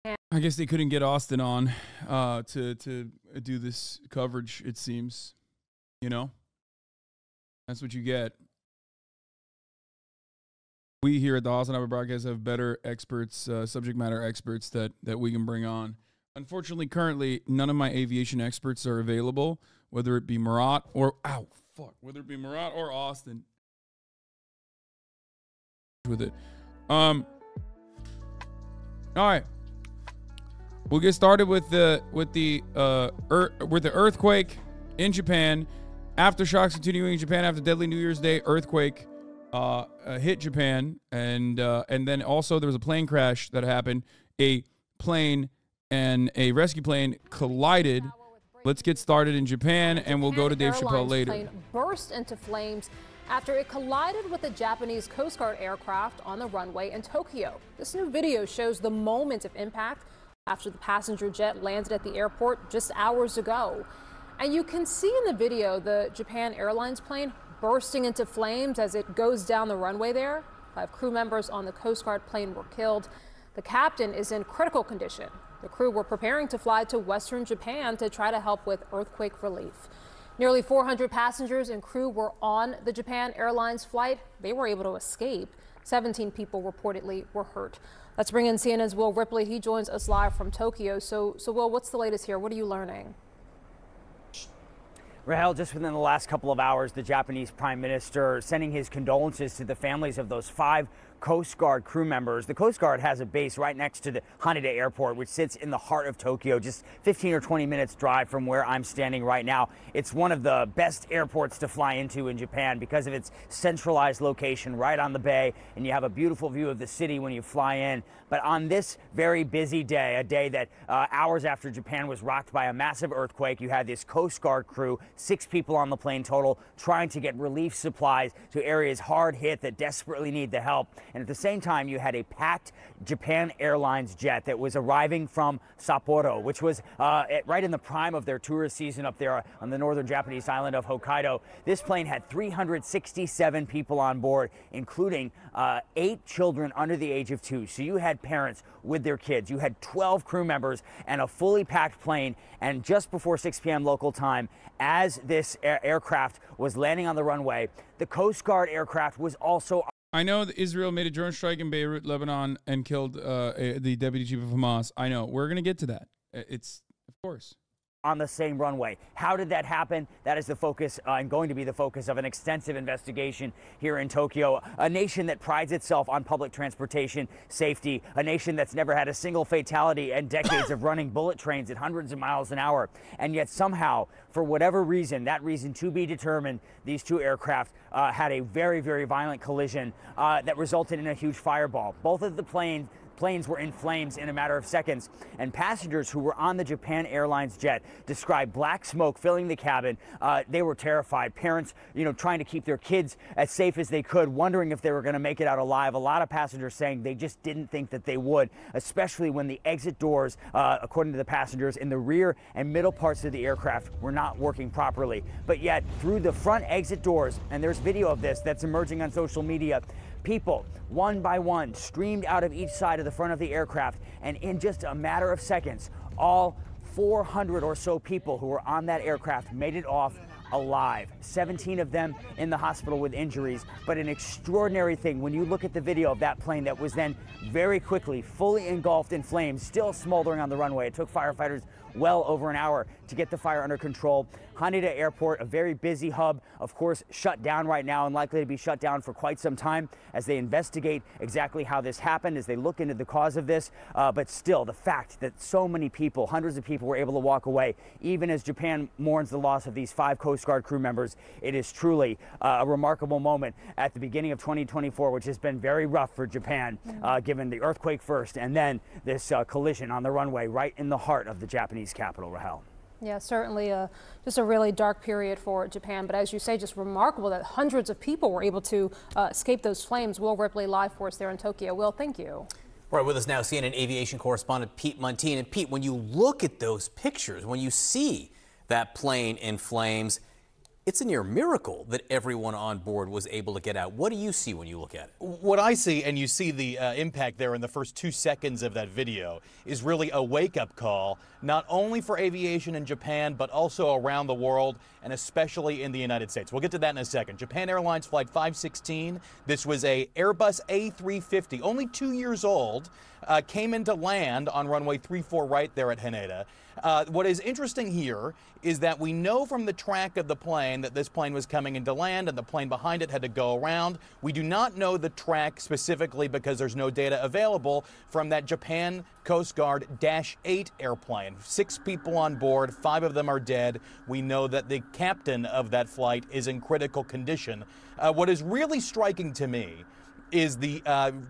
I guess they couldn't get Austin on to do this coverage, it seems. You know? That's what you get. We here at the HasanAbi broadcast have better experts, subject matter experts that we can bring on. Unfortunately, currently, none of my aviation experts are available, whether it be Murat or whether it be Murat or Austin. With it. All right. We'll get started with the earthquake in Japan. Aftershocks continuing in Japan after deadly New Year's Day earthquake hit Japan, and then also there was a plane crash that happened. A plane and a rescue plane collided. Let's get started in Japan, and we'll go to Dave Chappelle later. Plane burst into flames after it collided with a Japanese Coast Guard aircraft on the runway in Tokyo. This new video shows the moment of impact after the passenger jet landed at the airport just hours ago. And you can see in the video the Japan Airlines plane bursting into flames as it goes down the runway there. 5 crew members on the Coast Guard plane were killed. The captain is in critical condition. The crew were preparing to fly to Western Japan to try to help with earthquake relief. Nearly 400 passengers and crew were on the Japan Airlines flight. They were able to escape. 17 people reportedly were hurt. Let's bring in CNN's Will Ripley. He joins us live from Tokyo. So Will, what's the latest here? What are you learning? Rahel, just within the last couple of hours, the Japanese Prime Minister sending his condolences to the families of those 5 Coast Guard crew members. The Coast Guard has a base right next to the Haneda Airport, which sits in the heart of Tokyo, just 15 or 20 minutes drive from where I'm standing right now. It's one of the best airports to fly into in Japan because of its centralized location right on the bay, and you have a beautiful view of the city when you fly in. But on this very busy day, a day that hours after Japan was rocked by a massive earthquake, you had this Coast Guard crew, 6 people on the plane total, trying to get relief supplies to areas hard hit that desperately need the help. And at the same time, you had a packed Japan Airlines jet that was arriving from Sapporo, which was right in the prime of their tourist season up there on the northern Japanese island of Hokkaido. This plane had 367 people on board, including 8 children under the age of 2. So you had parents with their kids. You had 12 crew members and a fully packed plane. And just before 6 p.m. local time, as this aircraft was landing on the runway, the Coast Guard aircraft was also... I know that Israel made a drone strike in Beirut, Lebanon, and killed the deputy chief of Hamas. I know. We're going to get to that. It's, of course. On the same runway. How did that happen? That is the focus and going to be the focus of an extensive investigation here in Tokyo. A nation that prides itself on public transportation safety, a nation that's never had a single fatality and decades of running bullet trains at hundreds of miles an hour. And yet somehow, for whatever reason, that reason to be determined, these 2 aircraft had a very, very violent collision that resulted in a huge fireball. Both of the planes were in flames in a matter of seconds, and passengers who were on the Japan Airlines jet described black smoke filling the cabin. They were terrified. Parents, trying to keep their kids as safe as they could, wondering if they were going to make it out alive. A lot of passengers saying they just didn't think that they would, especially when the exit doors, according to the passengers, in the rear and middle parts of the aircraft were not working properly. But yet, through the front exit doors, and there's video of this that's emerging on social media, people, one by one, streamed out of each side of the front of the aircraft, and in just a matter of seconds, all 400 or so people who were on that aircraft made it off alive. 17 of them in the hospital with injuries, but an extraordinary thing when you look at the video of that plane that was then very quickly fully engulfed in flames, still smoldering on the runway. It took firefighters well over an hour to get the fire under control. Haneda Airport, a very busy hub, of course, shut down right now and likely to be shut down for quite some time as they investigate exactly how this happened, as they look into the cause of this. But still, the fact that so many people, hundreds of people, were able to walk away, even as Japan mourns the loss of these 5 Coast Guard crew members, it is truly a remarkable moment at the beginning of 2024, which has been very rough for Japan, given the earthquake first and then this collision on the runway right in the heart of the Japanese capital, Rahel. Yeah, certainly just a really dark period for Japan. But as you say, just remarkable that hundreds of people were able to escape those flames. Will Ripley live for us there in Tokyo. Will, thank you. Right, with us now, CNN aviation correspondent Pete Muntean. And Pete, when you look at those pictures, when you see that plane in flames, it's a near miracle that everyone on board was able to get out. What do you see when you look at it? What I see, and you see the impact there in the first 2 seconds of that video, is really a wake-up call, not only for aviation in Japan, but also around the world, and especially in the United States. We'll get to that in a second. Japan Airlines Flight 516, this was a Airbus A350, only 2 years old, came into land on runway 34 right there at Haneda. What is interesting here is that we know from the track of the plane that this plane was coming into land and the plane behind it had to go around. We do not know the track specifically because there's no data available from that Japan Coast Guard Dash 8 airplane. 6 people on board, 5 of them are dead. We know that the captain of that flight is in critical condition. What is really striking to me is the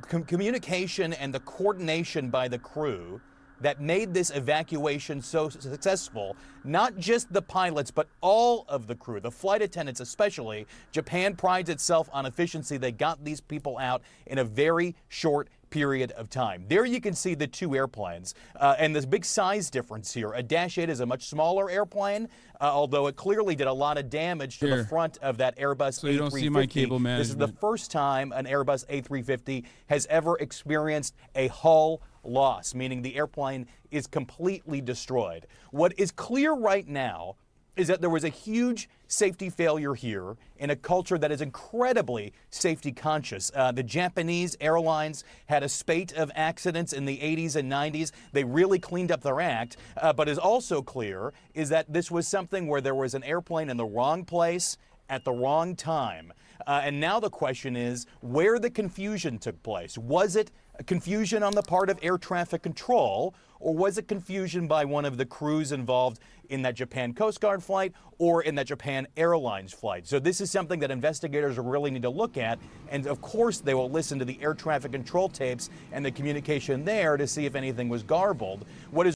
communication and the coordination by the crew that made this evacuation so successful. Not just the pilots, but all of the crew, the flight attendants especially. Japan prides itself on efficiency. They got these people out in a very short period of time. There you can see the 2 airplanes, and there's a big size difference here. A Dash 8 is a much smaller airplane, although it clearly did a lot of damage to the front of that Airbus A350. So you don't see my cable management. This is the first time an Airbus A350 has ever experienced a hull loss, meaning the airplane is completely destroyed. What is clear right now is that there was a huge safety failure here in a culture that is incredibly safety conscious. The Japanese airlines had a spate of accidents in the 80s and 90s. They really cleaned up their act, but is also clear is that this was something where there was an airplane in the wrong place at the wrong time. And now the question is where the confusion took place. Was it confusion on the part of air traffic control, or was it confusion by one of the crews involved in that Japan Coast Guard flight or in that Japan Airlines flight? So this is something that investigators really need to look at, and of course they will listen to the air traffic control tapes and the communication there to see if anything was garbled. What is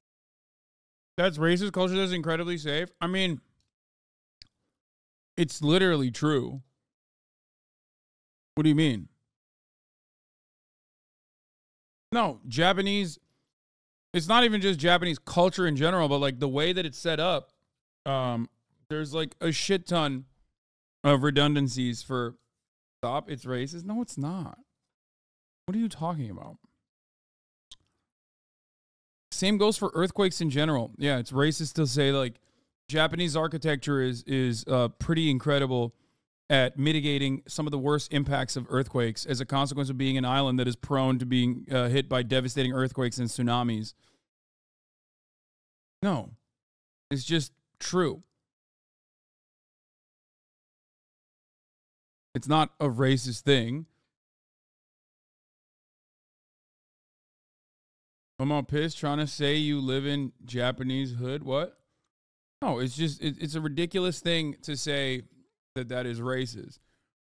That's racist culture that's incredibly safe. I mean, it's literally true. What do you mean? No, Japanese, it's not even just Japanese culture in general, but like the way that it's set up, there's like a shit ton of redundancies for stop, it's racist. No, it's not. What are you talking about? Same goes for earthquakes in general. Yeah, it's racist to say like Japanese architecture is pretty incredible at mitigating some of the worst impacts of earthquakes as a consequence of being an island that is prone to being hit by devastating earthquakes and tsunamis. No, it's just true. It's not a racist thing. I'm all pissed trying to say you live in Japanese hood. What? No, it's just, it's a ridiculous thing to say that is racist.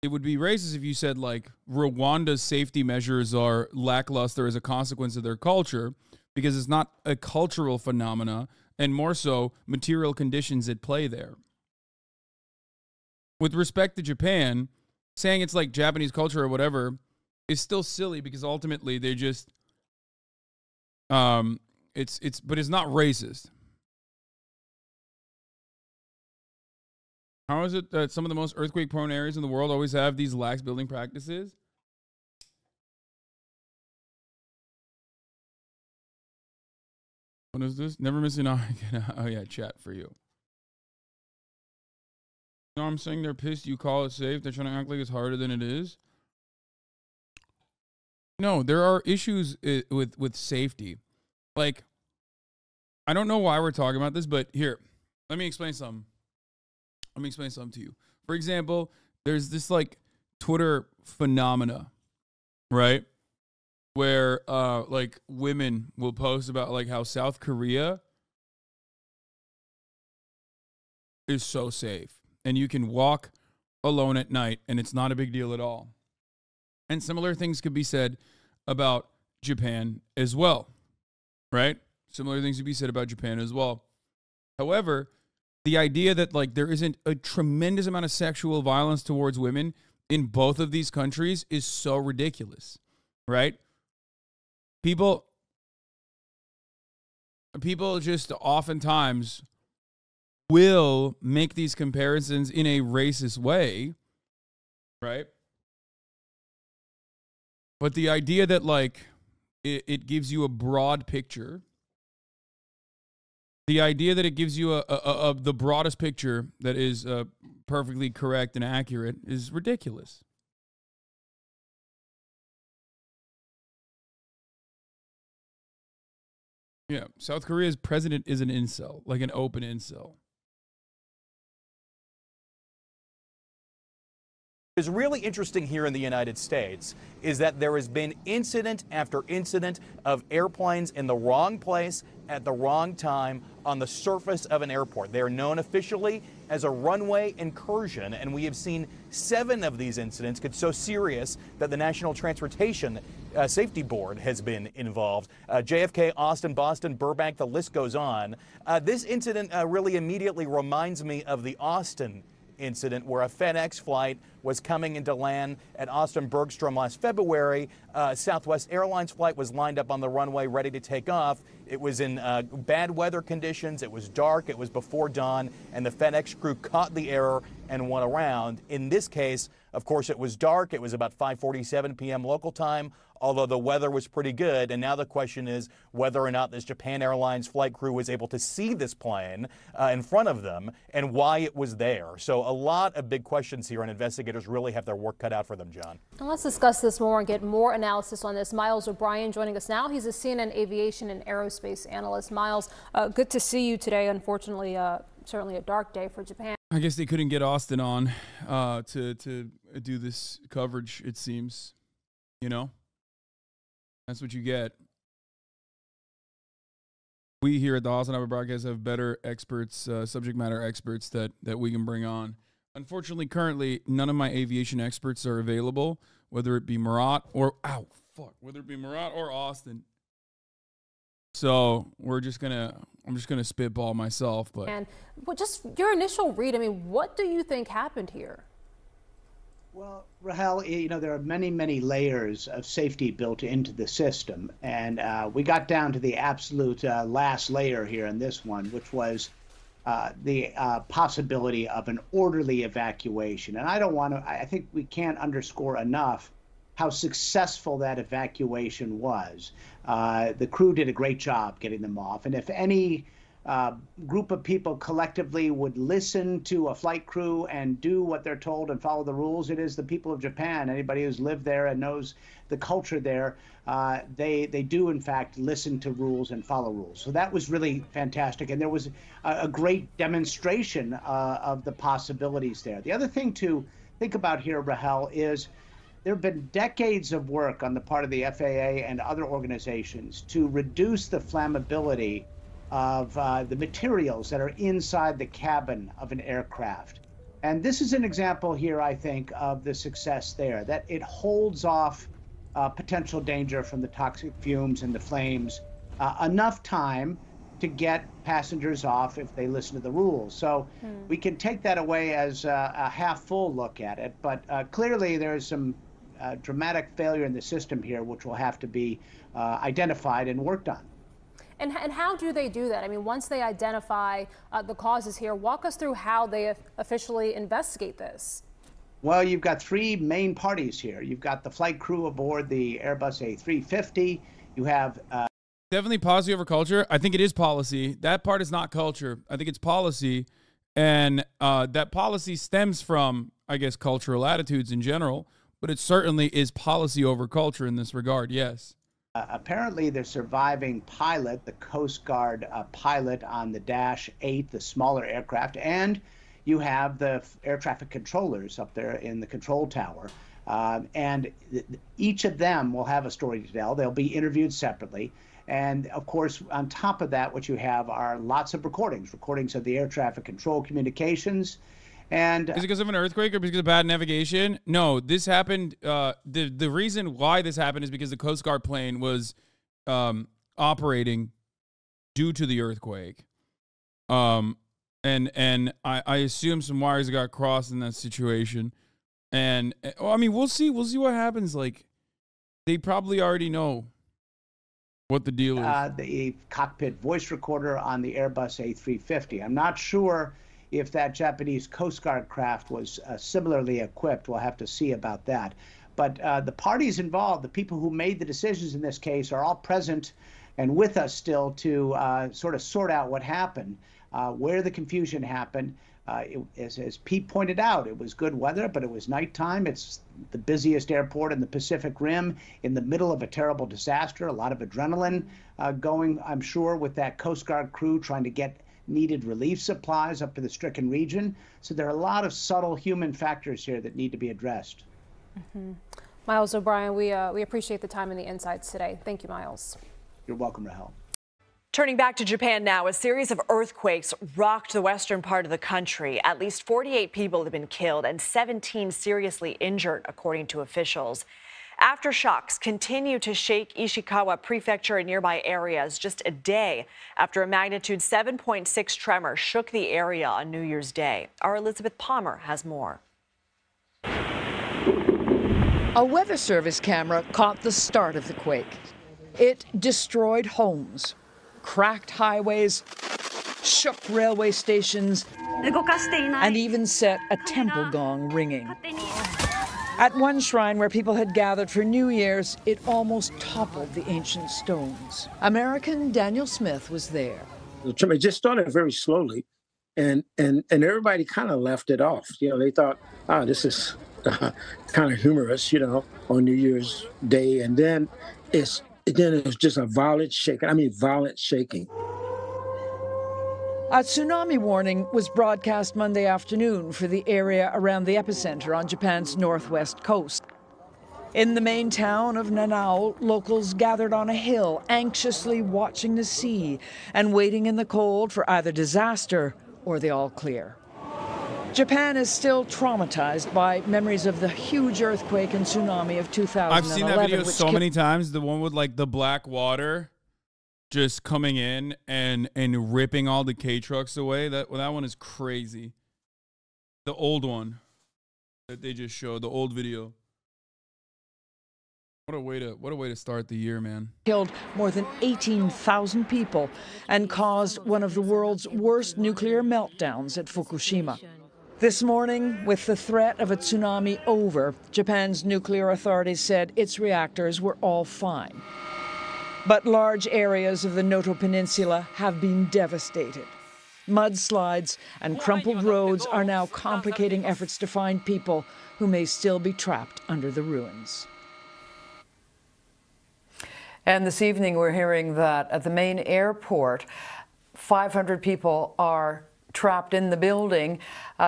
It would be racist if you said like Rwanda's safety measures are lackluster as a consequence of their culture, because it's not a cultural phenomena and more so material conditions at play there. With respect to Japan, saying it's like Japanese culture or whatever is still silly because ultimately they just but it's not racist. How is it that some of the most earthquake-prone areas in the world always have these lax building practices? What is this? Never missing out. Oh, yeah, chat for you. No, I'm saying they're pissed you call it safe. They're trying to act like it's harder than it is. No, there are issues with safety. Like, I don't know why we're talking about this, but here, let me explain something. Let me explain something to you. For example, there's this like Twitter phenomena, right? Where like women will post about like how South Korea is so safe and you can walk alone at night and it's not a big deal at all. And similar things could be said about Japan as well, right? Similar things could be said about Japan as well. However, the idea that like there isn't a tremendous amount of sexual violence towards women in both of these countries is so ridiculous, right? People just oftentimes will make these comparisons in a racist way, right? But the idea that, like, it gives you a broad picture, the idea that it gives you the broadest picture that is perfectly correct and accurate is ridiculous. Yeah, South Korea's president is an incel, like an open incel. What is really interesting here in the United States is that there has been incident after incident of airplanes in the wrong place at the wrong time on the surface of an airport. They are known officially as a runway incursion, and we have seen 7 of these incidents get so serious that the National Transportation Safety Board has been involved. JFK, Austin, Boston, Burbank, the list goes on. This incident really immediately reminds me of the Austin incident where a FedEx flight was coming into land at Austin Bergstrom last February. Southwest Airlines flight was lined up on the runway ready to take off. It was in bad weather conditions. It was dark. It was before dawn, and the FedEx crew caught the error and went around. In this case, of course, it was dark. It was about 5:47 p.m. local time, although the weather was pretty good. And now the question is whether or not this Japan Airlines flight crew was able to see this plane in front of them and why it was there. So a lot of big questions here, and investigators really have their work cut out for them, John. And let's discuss this more and get more analysis on this. Miles O'Brien joining us now. He's a CNN aviation and aerospace analyst. Miles, good to see you today. Unfortunately, certainly a dark day for Japan. I guess they couldn't get Austin on to do this coverage, it seems. You know? That's what you get. We here at the HasanAbi broadcast have better experts, subject matter experts that we can bring on. Unfortunately, currently, none of my aviation experts are available, whether it be Murat or whether it be Murat or Austin. So I'm just gonna spitball myself. But and just your initial read. I mean, what do you think happened here? Well, Rahel, you know, there are many, many layers of safety built into the system. And we got down to the absolute last layer here in this one, which was the possibility of an orderly evacuation. And I think we can't underscore enough how successful that evacuation was. The crew did a great job getting them off. And if any group of people collectively would listen to a flight crew and do what they're told and follow the rules, it is the people of Japan. Anybody who's lived there and knows the culture there, they do in fact listen to rules and follow rules. So that was really fantastic, and there was a great demonstration of the possibilities there. The other thing to think about here, Rahel, is there have been decades of work on the part of the FAA and other organizations to reduce the flammability of the materials that are inside the cabin of an aircraft. And this is an example here, I think, of the success there, that it holds off potential danger from the toxic fumes and the flames enough time to get passengers off if they listen to the rules. So we can take that away as a half-full look at it, but clearly there's some dramatic failure in the system here, which will have to be identified and worked on. And how do they do that? I mean, once they identify the causes here, walk us through how they officially investigate this. Well, you've got 3 main parties here. You've got the flight crew aboard the Airbus A350. You have... Definitely policy over culture. I think it is policy. That part is not culture. I think it's policy. And that policy stems from, I guess, cultural attitudes in general. But it certainly is policy over culture in this regard, yes. Apparently, the surviving pilot, the Coast Guard pilot on the Dash 8, the smaller aircraft, and you have the air traffic controllers up there in the control tower. And each of them will have a story to tell. They'll be interviewed separately. And of course, on top of that, what you have are lots of recordings of the air traffic control communications. And is it because of an earthquake or because of bad navigation? No, this happened. The reason why this happened is because the Coast Guard plane was operating due to the earthquake. And I assume some wires got crossed in that situation. And well, I mean, we'll see what happens. Like, they probably already know What the deal is? The cockpit voice recorder on the Airbus A350. I'm not sure if that Japanese Coast Guard craft was similarly equipped. We'll have to see about that. But the parties involved, the people who made the decisions in this case, are all present and with us still to sort of sort out what happened, where the confusion happened. As Pete pointed out, it was good weather, but it was nighttime. It's the busiest airport in the Pacific Rim, in the middle of a terrible disaster. A lot of adrenaline going, I'm sure, with that Coast Guard crew trying to get needed relief supplies up to the stricken region. So there are a lot of subtle human factors here that need to be addressed. Miles O'Brien, we appreciate the time and the insights today. Thank you, Miles. You're welcome, Rahel. Turning back to Japan now, a series of earthquakes rocked the western part of the country. At least 48 people have been killed and 17 seriously injured, according to officials. Aftershocks continue to shake Ishikawa Prefecture and nearby areas just a day after a magnitude 7.6 tremor shook the area on New Year's Day. Our Elizabeth Palmer has more. A Weather Service camera caught the start of the quake. It destroyed homes, cracked highways, shook railway stations, and even set a temple gong ringing. At one shrine where people had gathered for New Year's, it almost toppled the ancient stones. American Daniel Smith was there. It just started very slowly, and everybody kind of laughed it off. You know, they thought, this is kind of humorous, you know, on New Year's Day, and then it was just a violent shaking. I mean, violent shaking. A tsunami warning was broadcast Monday afternoon for the area around the epicenter on Japan's northwest coast. In the main town of Nanao, locals gathered on a hill, anxiously watching the sea and waiting in the cold for either disaster or the all clear. Japan is still traumatized by memories of the huge earthquake and tsunami of 2011. I've seen that video so many times, the one with like the black water just coming in and ripping all the K-trucks away. That one is crazy. The old one that they just showed, the old video. What a way to start the year, man. Killed more than 18,000 people and caused one of the world's worst nuclear meltdowns at Fukushima. This morning, with the threat of a tsunami over, Japan's nuclear authorities said its reactors were all fine. But large areas of the Noto Peninsula have been devastated. Mudslides and crumpled roads are now complicating efforts to find people who may still be trapped under the ruins. And this evening, we're hearing that at the main airport, 500 people are trapped in the building.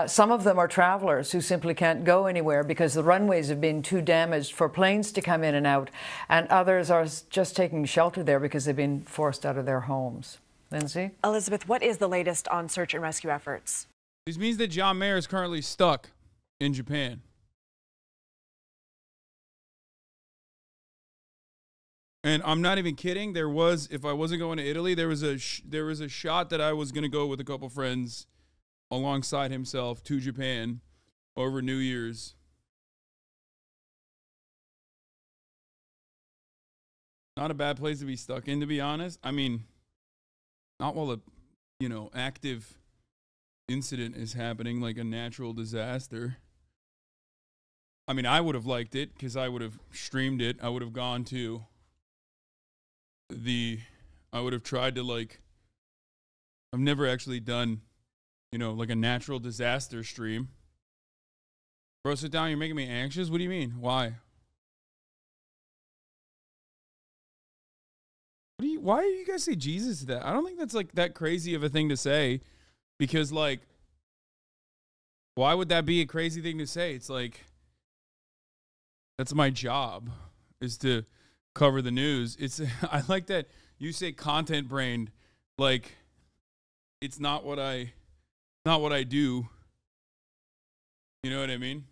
Some of them are travelers who simply can't go anywhere because the runways have been too damaged for planes to come in and out, and others are just taking shelter there because they've been forced out of their homes. Lindsay? Elizabeth, what is the latest on search and rescue efforts? This means that John Mayer is currently stuck in Japan. And I'm not even kidding. There was, if I wasn't going to Italy, there was a shot that I was going to go with a couple friends alongside himself to Japan over New Year's. Not a bad place to be stuck in, to be honest. I mean, not while a, active incident is happening, like a natural disaster. I mean, I would have liked it because I would have streamed it. I would have gone to I would have tried to I've never actually done, like a natural disaster stream. Bro, sit down. You're making me anxious. What do you mean? Why? Why do you guys say Jesus to that? I don't think that's that crazy of a thing to say, because why would that be a crazy thing to say? It's that's my job, is to cover the news. I like that you say content brained, it's not what I do. You know what I mean?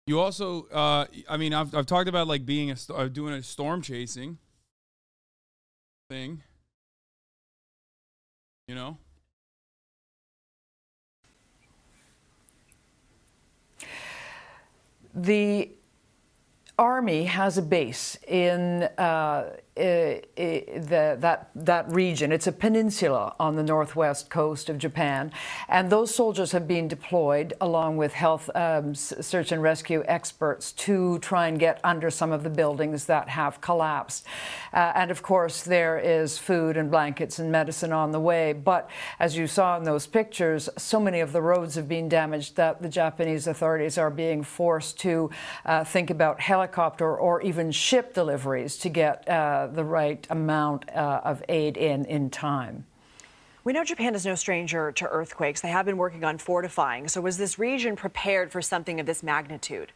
You also, I've talked about doing a storm chasing thing. The Army has a base in that region. It's a peninsula on the northwest coast of Japan, and those soldiers have been deployed along with health search and rescue experts to try and get under some of the buildings that have collapsed. And of course, there is food and blankets and medicine on the way. But as you saw in those pictures, so many of the roads have been damaged that the Japanese authorities are being forced to think about helicopter or even ship deliveries to get the right amount of aid in time. We know Japan is no stranger to earthquakes. They have been working on fortifying. So was this region prepared for something of this magnitude?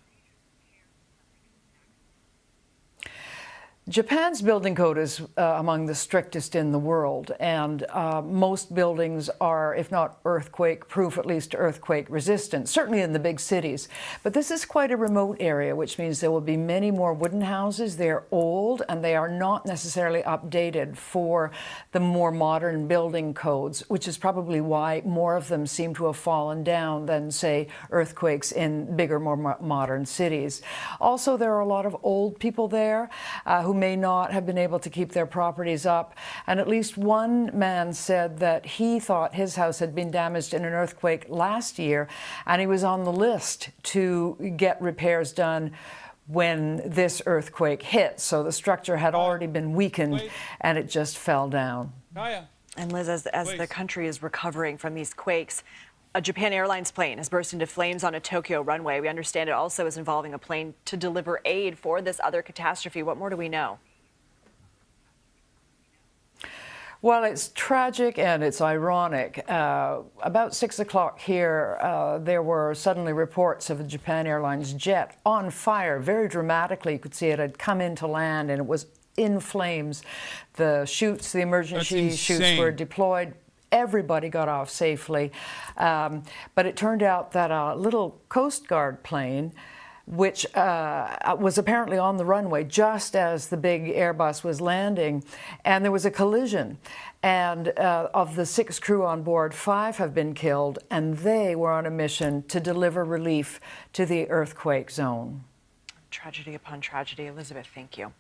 Japan's building code is among the strictest in the world, and most buildings are, if not earthquake-proof, at least earthquake-resistant, certainly in the big cities. But this is quite a remote area, which means there will be many more wooden houses. They're old, and they are not necessarily updated for the more modern building codes, which is probably why more of them seem to have fallen down than, say, earthquakes in bigger, more modern cities. Also, there are a lot of old people there who may not have been able to keep their properties up. And at least one man said that he thought his house had been damaged in an earthquake last year, and he was on the list to get repairs done when this earthquake hit. So the structure had already been weakened, and it just fell down. And Liz, as the country is recovering from these quakes, a Japan Airlines plane has burst into flames on a Tokyo runway. We understand it also is involving a plane to deliver aid for this other catastrophe. What more do we know? Well, it's tragic and it's ironic. About 6 o'clock here, there were suddenly reports of a Japan Airlines jet on fire, very dramatically. You could see it had come into land and it was in flames. The chutes, the emergency chutes were deployed. Everybody got off safely. But it turned out that a little Coast Guard plane, which was apparently on the runway just as the big Airbus was landing, and there was a collision. And of the 6 crew on board, 5 have been killed, and they were on a mission to deliver relief to the earthquake zone. Tragedy upon tragedy. Elizabeth, thank you.